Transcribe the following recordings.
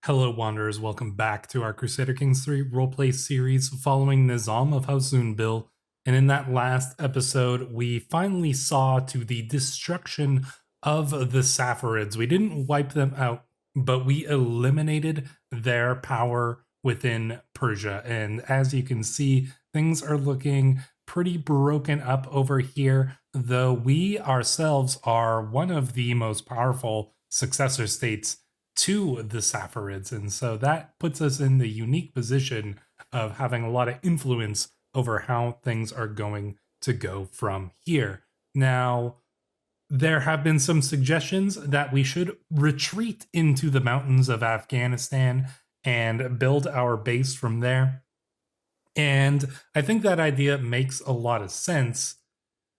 Hello Wanderers, welcome back to our Crusader Kings 3 roleplay series following Nizam of House of Zunbil. And in that last episode, we finally saw to the destruction of the Saffarids. We didn't wipe them out, but we eliminated their power within Persia. And as you can see, things are looking pretty broken up over here, though we ourselves are one of the most powerful successor states to the Saffarids, and so that puts us in the unique position of having a lot of influence over how things are going to go from here. Now, there have been some suggestions that we should retreat into the mountains of Afghanistan and build our base from there. And I think that idea makes a lot of sense.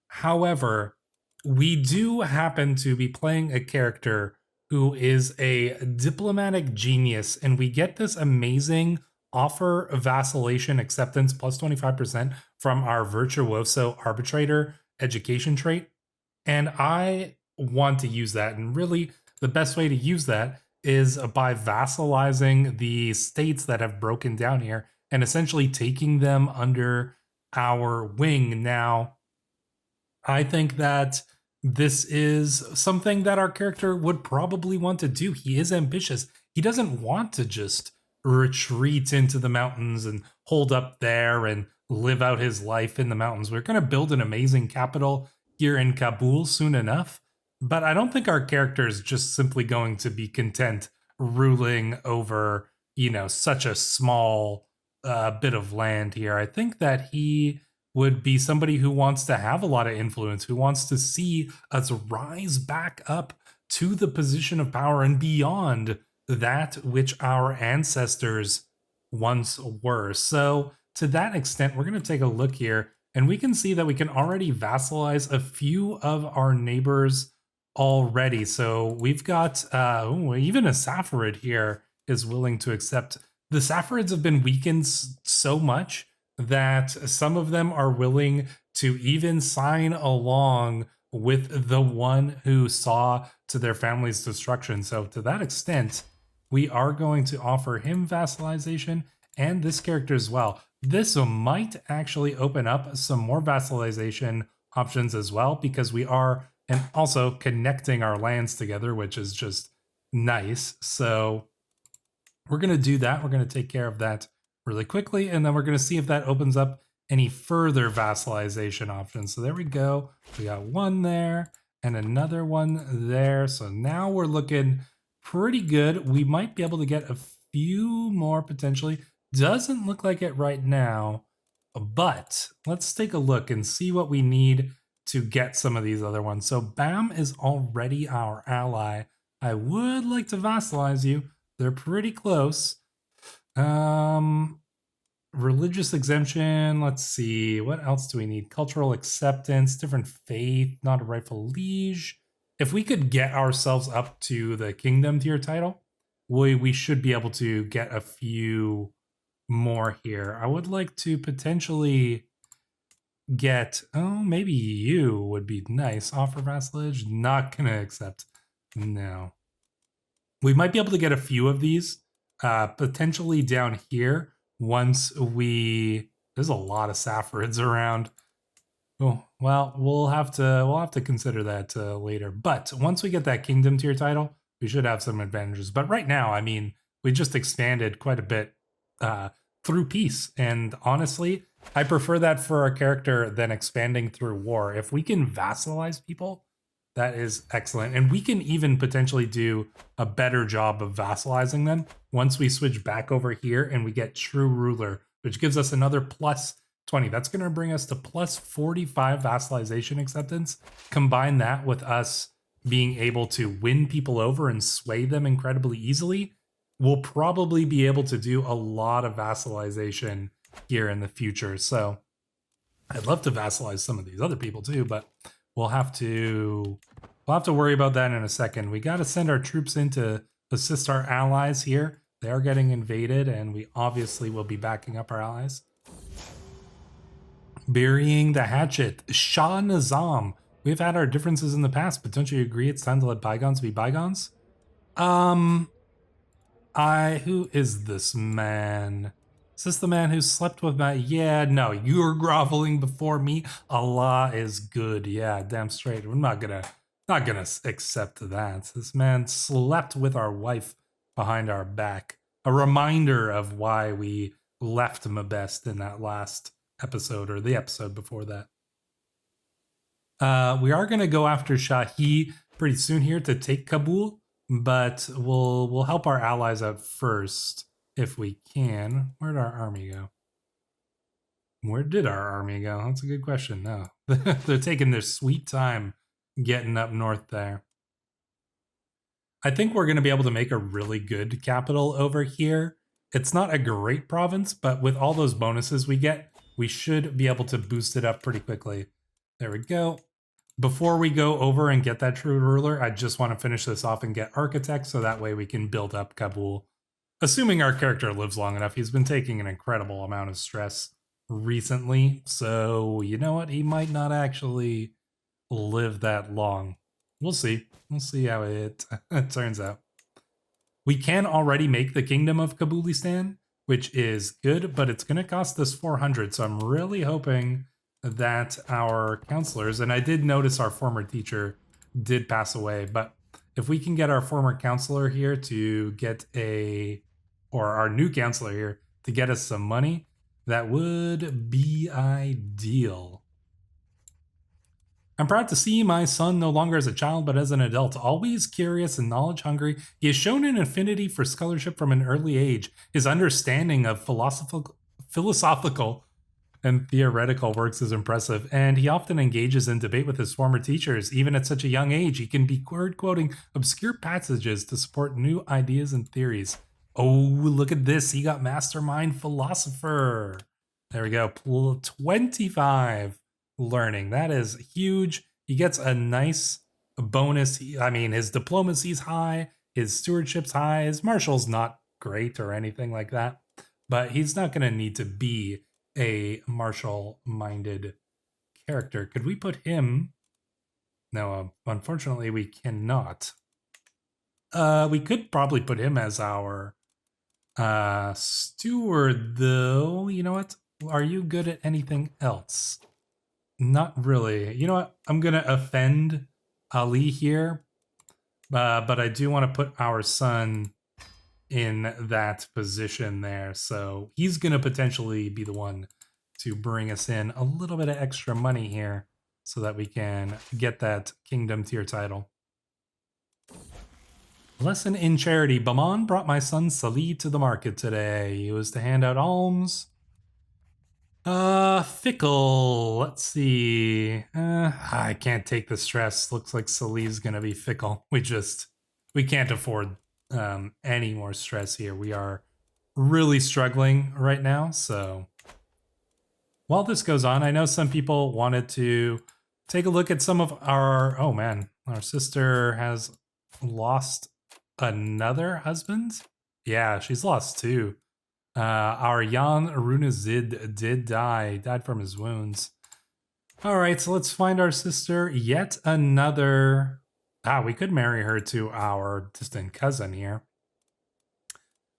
However, we do happen to be playing a character who is a diplomatic genius, and we get this amazing offer of vacillation acceptance plus 25% from our virtuoso arbitrator education trait. And I want to use that, and really the best way to use that is by vassalizing the states that have broken down here and essentially taking them under our wing. Now, I think that this is something that our character would probably want to do. He is ambitious. He doesn't want to just retreat into the mountains and hold up there and live out his life in the mountains. We're going to build an amazing capital here in Kabul soon enough, but I don't think our character is just simply going to be content ruling over, such a small bit of land here. I think that he would be somebody who wants to have a lot of influence, who wants to see us rise back up to the position of power and beyond that which our ancestors once were. So to that extent, we're going to take a look here, and we can see that we can already vassalize a few of our neighbors already. So we've got even a Saffarid here is willing to accept. The Saffarids have been weakened so much that some of them are willing to even sign along with the one who saw to their family's destruction. So to that extent, we are going to offer him vassalization and this character as well. This might actually open up some more vassalization options as well, because we are and also connecting our lands together, which is just nice. So we're going to do that. We're going to take care of that really quickly, and then we're going to see if that opens up any further vassalization options. So there we go. We got one there and another one there. So now we're looking pretty good. We might be able to get a few more potentially. Doesn't look like it right now, but let's take a look and see what we need to get some of these other ones. So BAM is already our ally. I would like to vassalize you. They're pretty close. Religious exemption. Let's see. What else do we need? Cultural acceptance, different faith, not a rightful liege. If we could get ourselves up to the kingdom tier title, we should be able to get a few more here. I would like to potentially get, maybe you would be nice. Offer vassalage. Not gonna accept. No. We might be able to get a few of these. Potentially down here once there's a lot of Saffarids around. Oh, well, we'll have to consider that later. But once we get that kingdom tier title, we should have some advantages. But right now, I mean, we just expanded quite a bit through peace, and honestly, I prefer that for our character than expanding through war. If we can vassalize people, that is excellent. And we can even potentially do a better job of vassalizing them once we switch back over here and we get True Ruler, which gives us another plus 20. That's going to bring us to plus 45 vassalization acceptance. Combine that with us being able to win people over and sway them incredibly easily. We'll probably be able to do a lot of vassalization here in the future. So I'd love to vassalize some of these other people too, but we'll have to worry about that in a second. We got to send our troops in to assist our allies here. They are getting invaded, and we obviously will be backing up our allies. Burying the hatchet. Shah Nizam. We've had our differences in the past, but don't you agree it's time to let bygones be bygones? Who is this man? Is this the man who slept with my? Yeah, no, you're groveling before me. Allah is good. Yeah, damn straight. We're not gonna accept that. This man slept with our wife behind our back. A reminder of why we left Mabest in that last episode or the episode before that. We are gonna go after Shahi pretty soon here to take Kabul, but we'll help our allies out first if we can. Where'd our army go? Where did our army go? That's a good question. No, they're taking their sweet time getting up north there. I think we're going to be able to make a really good capital over here. It's not a great province, but with all those bonuses we get, we should be able to boost it up pretty quickly. There we go. Before we go over and get that true ruler, I just want to finish this off and get architect so that way we can build up Kabul. Assuming our character lives long enough, he's been taking an incredible amount of stress recently, so you know what? He might not actually live that long. We'll see. We'll see how it turns out. We can already make the Kingdom of Kabulistan, which is good, but it's going to cost us 400, so I'm really hoping that our counselors, and I did notice our former teacher did pass away, but if we can get our former counselor here to get or our new counselor here to get us some money, that would be ideal. I'm proud to see my son no longer as a child, but as an adult. Always curious and knowledge hungry, he has shown an affinity for scholarship from an early age. His understanding of philosophical and theoretical works is impressive, and he often engages in debate with his former teachers. Even at such a young age, he can be quoting obscure passages to support new ideas and theories. Oh, look at this. He got Mastermind Philosopher. There we go. 25 learning. That is huge. He gets a nice bonus. I mean, his diplomacy's high, his stewardship's high, his marshal's not great or anything like that, but he's not going to need to be a martial-minded character. Could we put him? No, unfortunately, we cannot. We could probably put him as our steward, though. You know what? Are you good at anything else? Not really. You know what? I'm going to offend Ali here, but I do want to put our son in that position there. So he's going to potentially be the one to bring us in a little bit of extra money here so that we can get that kingdom tier title. Lesson in charity. Baman brought my son Salih to the market today. He was to hand out alms. Fickle. Let's see. I can't take the stress. Looks like Salih's gonna be fickle. We can't afford any more stress here. We are really struggling right now. So while this goes on, I know some people wanted to take a look at some of our, oh man, our sister has lost another husband. Yeah, she's lost two. Our Jan Runezid died from his wounds. All right, so let's find our sister. Yet another. We could marry her to our distant cousin here.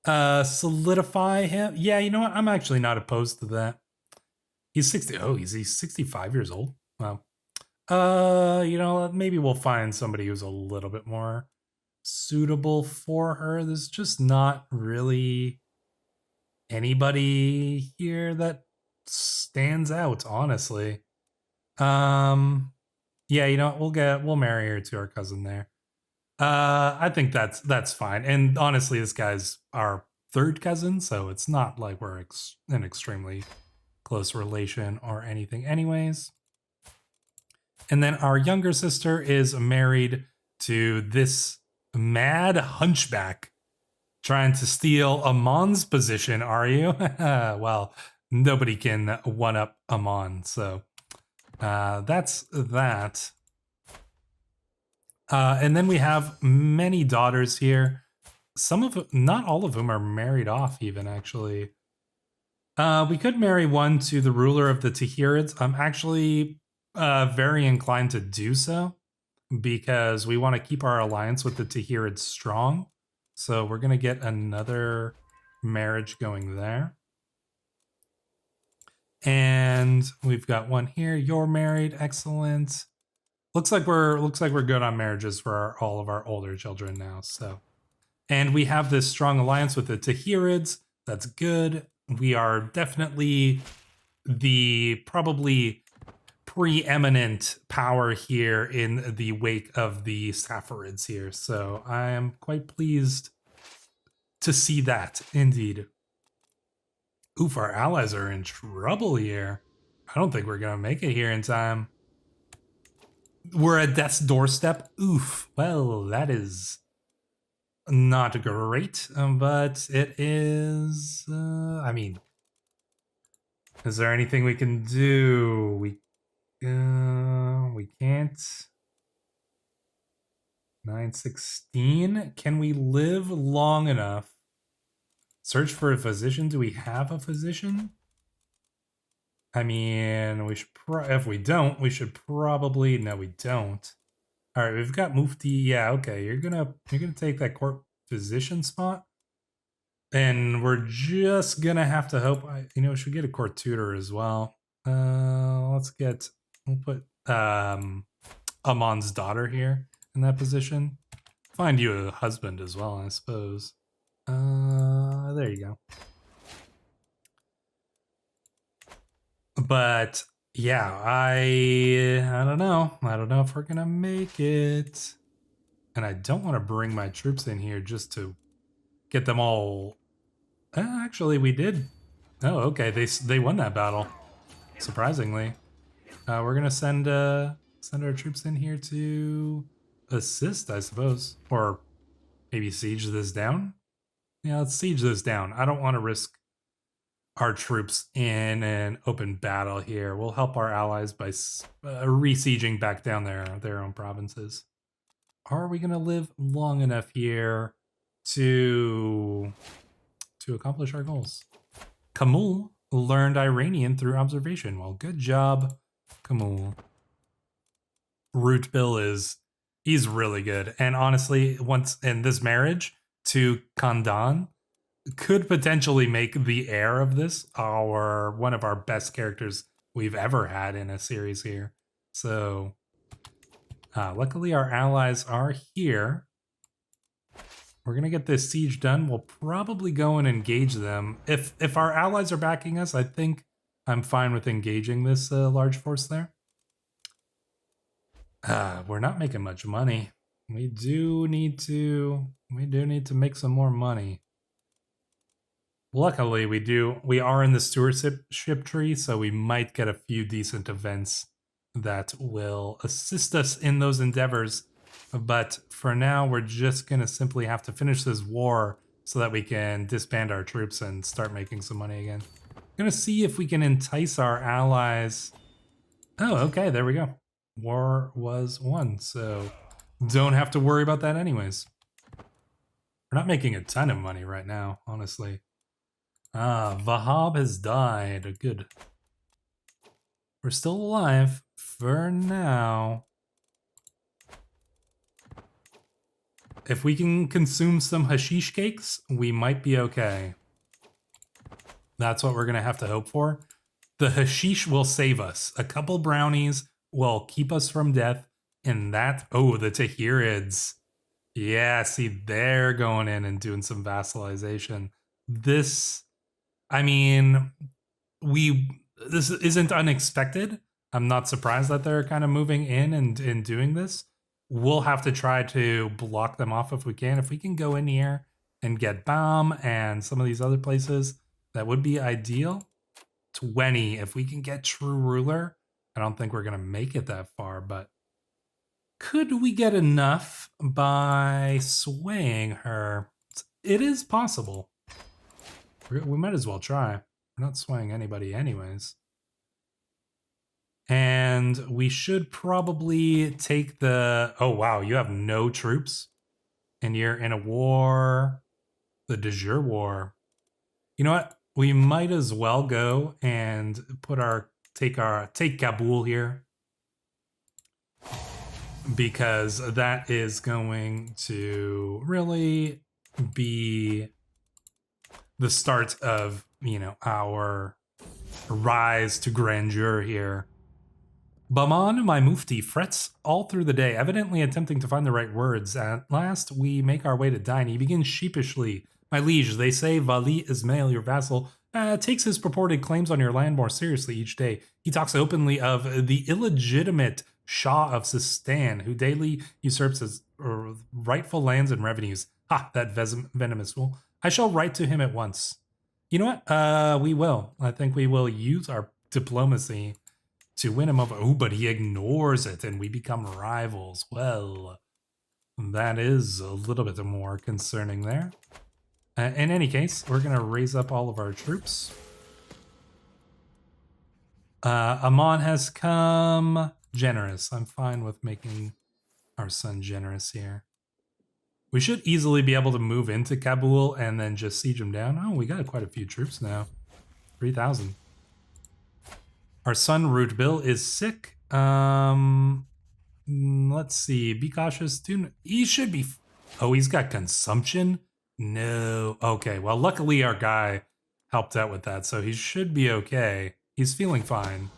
Solidify him. Yeah, you know what? I'm actually not opposed to that. He's 60. Oh, he's 65 years old. Wow. You know, maybe we'll find somebody who's a little bit more suitable for her. There's just not really anybody here that stands out, honestly. Yeah, you know what? We'll marry her to our cousin there. I think that's fine. And honestly, this guy's our third cousin, so it's not like we're an extremely close relation or anything anyways. And then our younger sister is married to this mad hunchback trying to steal Amon's position, are you? Well, nobody can one-up Amon, so that's that. And then we have many daughters here. Not all of whom are married off even, actually. We could marry one to the ruler of the Tahirids. I'm actually very inclined to do so because we want to keep our alliance with the Tahirids strong. So we're going to get another marriage going there. And we've got one here. You're married. Excellent. Looks like we're good on marriages for all of our older children now. So, and we have this strong alliance with the Tahirids. That's good. We are definitely the probably preeminent power here in the wake of the Saffarids here. So I am quite pleased to see that, indeed. Oof, our allies are in trouble here. I don't think we're going to make it here in time. We're at death's doorstep. Oof. Well, that is not great, but it is... I mean, is there anything we can do? We can't. 916. Can we live long enough? Search for a physician. Do we have a physician? I mean, we should. If we don't, we should probably. No, we don't. All right, we've got Mufti. Yeah, okay. You're gonna take that court physician spot, and we're just gonna have to hope. We should get a court tutor as well. We'll put Amon's daughter here in that position. Find you a husband as well, I suppose. There you go. But yeah, I don't know. I don't know if we're gonna make it. And I don't want to bring my troops in here just to get them all. Actually, we did. Oh, okay. They won that battle. Surprisingly, we're gonna send our troops in here to assist, I suppose, or maybe siege this down. Yeah, let's siege this down. I don't want to risk our troops in an open battle here. We'll help our allies by re-sieging back down their own provinces. Are we going to live long enough here to accomplish our goals? Kamul learned Iranian through observation. Well, good job, Kamul. Rootbill he's really good. And honestly, once in this marriage to Kandan, could potentially make the heir of this one of our best characters we've ever had in a series here. So luckily our allies are here. We're gonna get this siege done. We'll probably go and engage them. If our allies are backing us, I think I'm fine with engaging this large force there. We're not making much money. We do need to make some more money. Luckily, we are in the stewardship tree, so we might get a few decent events that will assist us in those endeavors. But for now, we're just going to simply have to finish this war so that we can disband our troops and start making some money again. I'm going to see if we can entice our allies. Oh, okay, there we go. War was won, so don't have to worry about that anyways. We're not making a ton of money right now, honestly. Vahab has died. Good. We're still alive for now. If we can consume some hashish cakes, we might be okay. That's what we're going to have to hope for. The hashish will save us. A couple brownies will keep us from death. And that... Oh, the Tahirids. Yeah, see, they're going in and doing some vassalization. This... I mean, this isn't unexpected. I'm not surprised that they're kind of moving in and doing this. We'll have to try to block them off if we can. If we can go in here and get Bam and some of these other places, that would be ideal. 20, if we can get True Ruler. I don't think we're going to make it that far, but could we get enough by swaying her? It is possible. We might as well try. We're not swaying anybody anyways. And we should probably take the... Oh, wow, you have no troops? And you're in a war. The de jure war. You know what? We might as well go and take Kabul here. Because that is going to really be the start of, our rise to grandeur here. Baman, my mufti, frets all through the day, evidently attempting to find the right words. At last, we make our way to dine. He begins sheepishly. My liege, they say Vali Ismail, your vassal, takes his purported claims on your land more seriously each day. He talks openly of the illegitimate Shah of Sistan, who daily usurps his rightful lands and revenues. Ha, that venomous fool. I shall write to him at once. You know what? We will. I think we will use our diplomacy to win him over. Oh, but he ignores it and we become rivals. Well, that is a little bit more concerning there. In any case, we're going to raise up all of our troops. Amon has come generous. I'm fine with making our son generous here. We should easily be able to move into Kabul and then just siege him down. Oh, we got quite a few troops now. 3,000. Our son Rootbill is sick. Let's see. Be cautious. He should be. Oh, he's got consumption? No. Okay, well, luckily our guy helped out with that, so he should be okay. He's feeling fine.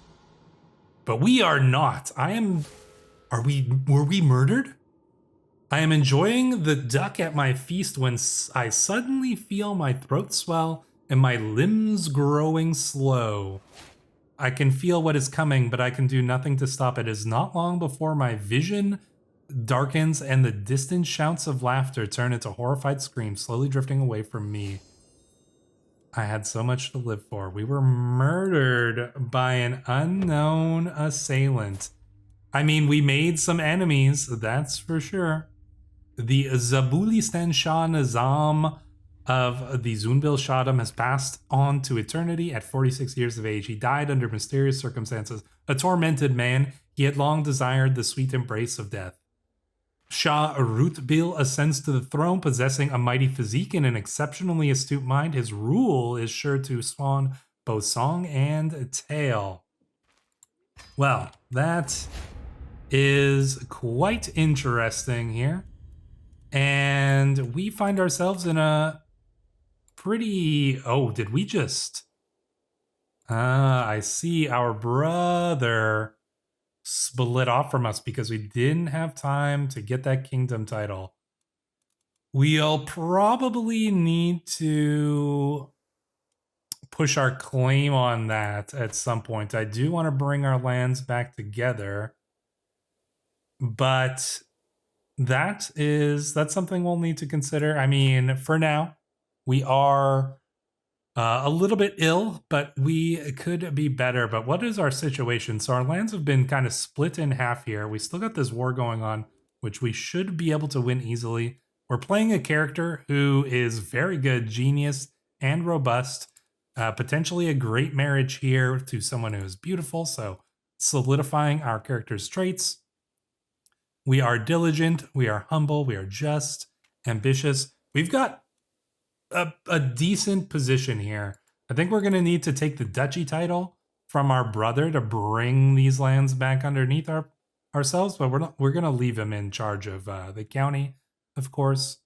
But we are not. Were we murdered? I am enjoying the duck at my feast when I suddenly feel my throat swell and my limbs growing slow. I can feel what is coming, but I can do nothing to stop it. It is not long before my vision darkens and the distant shouts of laughter turn into horrified screams, slowly drifting away from me. I had so much to live for. We were murdered by an unknown assailant. I mean, we made some enemies, that's for sure. The Zabulistan Shah Nizam of the Zunbil Shahdom has passed on to eternity at 46 years of age. He died under mysterious circumstances. A tormented man, he had long desired the sweet embrace of death. Shah Rootbil ascends to the throne, possessing a mighty physique and an exceptionally astute mind. His rule is sure to spawn both song and tale. Well, that is quite interesting here. And we find ourselves in a pretty... Oh, did we just... I see our brother split off from us because we didn't have time to get that kingdom title. We'll probably need to push our claim on that at some point. I do want to bring our lands back together, but that's something we'll need to consider. I mean, for now, we are a little bit ill, but we could be better. But what is our situation? So our lands have been kind of split in half here. We still got this war going on, which we should be able to win easily. We're playing a character who is very good, genius, and robust. Potentially a great marriage here to someone who is beautiful. So solidifying our character's traits. We are diligent, we are humble, we are just, ambitious. We've got a decent position here. I think we're going to need to take the duchy title from our brother to bring these lands back underneath ourselves, but we're going to leave him in charge of the county, of course.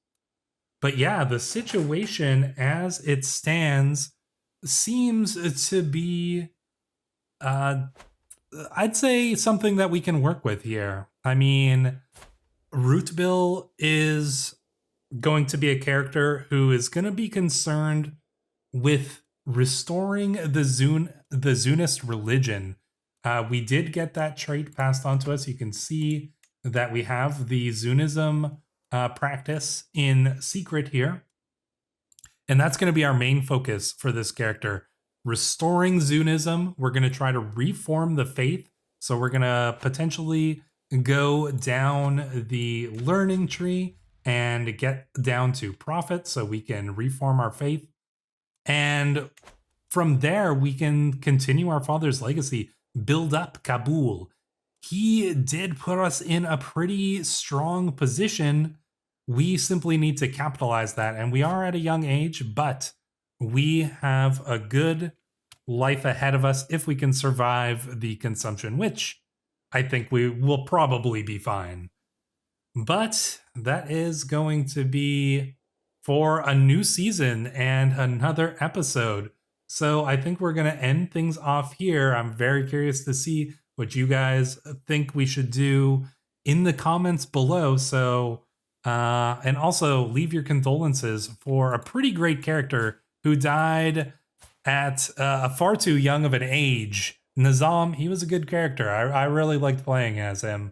But yeah, the situation as it stands seems to be, I'd say, something that we can work with here. I mean, Rootbill is going to be a character who is going to be concerned with restoring the Zunist religion. We did get that trait passed on to us. You can see that we have the Zunism practice in secret here. And that's going to be our main focus for this character. Restoring Zunism. We're going to try to reform the faith. So we're going to potentially go down the learning tree and get down to prophet so we can reform our faith. And from there, we can continue our father's legacy, build up Kabul. He did put us in a pretty strong position. We simply need to capitalize that. And we are at a young age, but we have a good life ahead of us if we can survive the consumption, which I think we will probably be fine. But that is going to be for a new season and another episode. So I think we're going to end things off here. I'm very curious to see what you guys think we should do in the comments below. So, and also leave your condolences for a pretty great character who died at a far too young of an age. Nizam, he was a good character. I really liked playing as him.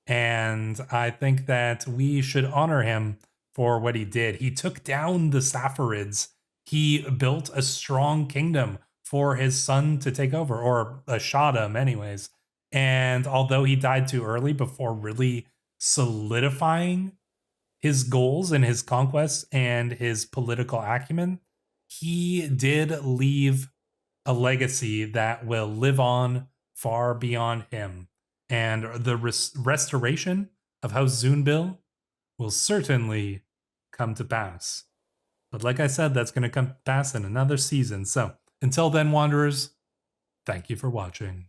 And I think that we should honor him for what he did. He took down the Saffarids. He built a strong kingdom for his son to take over, or a Shadam anyways. And although he died too early before really solidifying his goals and his conquests and his political acumen, he did leave a legacy that will live on far beyond him. And the restoration of House Zunbil will certainly come to pass. But like I said, that's going to come to pass in another season. So until then, Wanderers, thank you for watching.